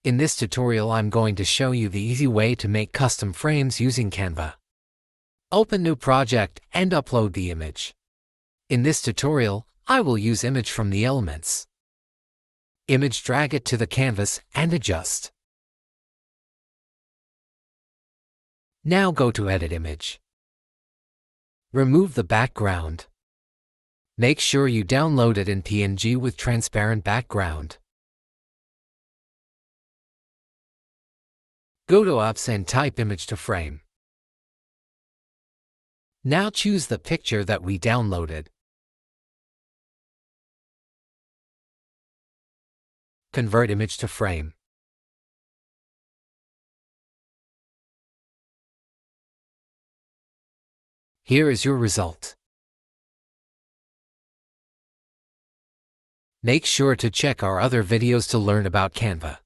In this tutorial, I'm going to show you the easy way to make custom frames using Canva. Open New Project and upload the image. In this tutorial, I will use image from the elements. Image, drag it to the canvas and adjust. Now go to Edit Image. Remove the background. Make sure you download it in PNG with transparent background. Go to Apps and type Image to Frame. Now choose the picture that we downloaded. Convert image to frame. Here is your result. Make sure to check our other videos to learn about Canva.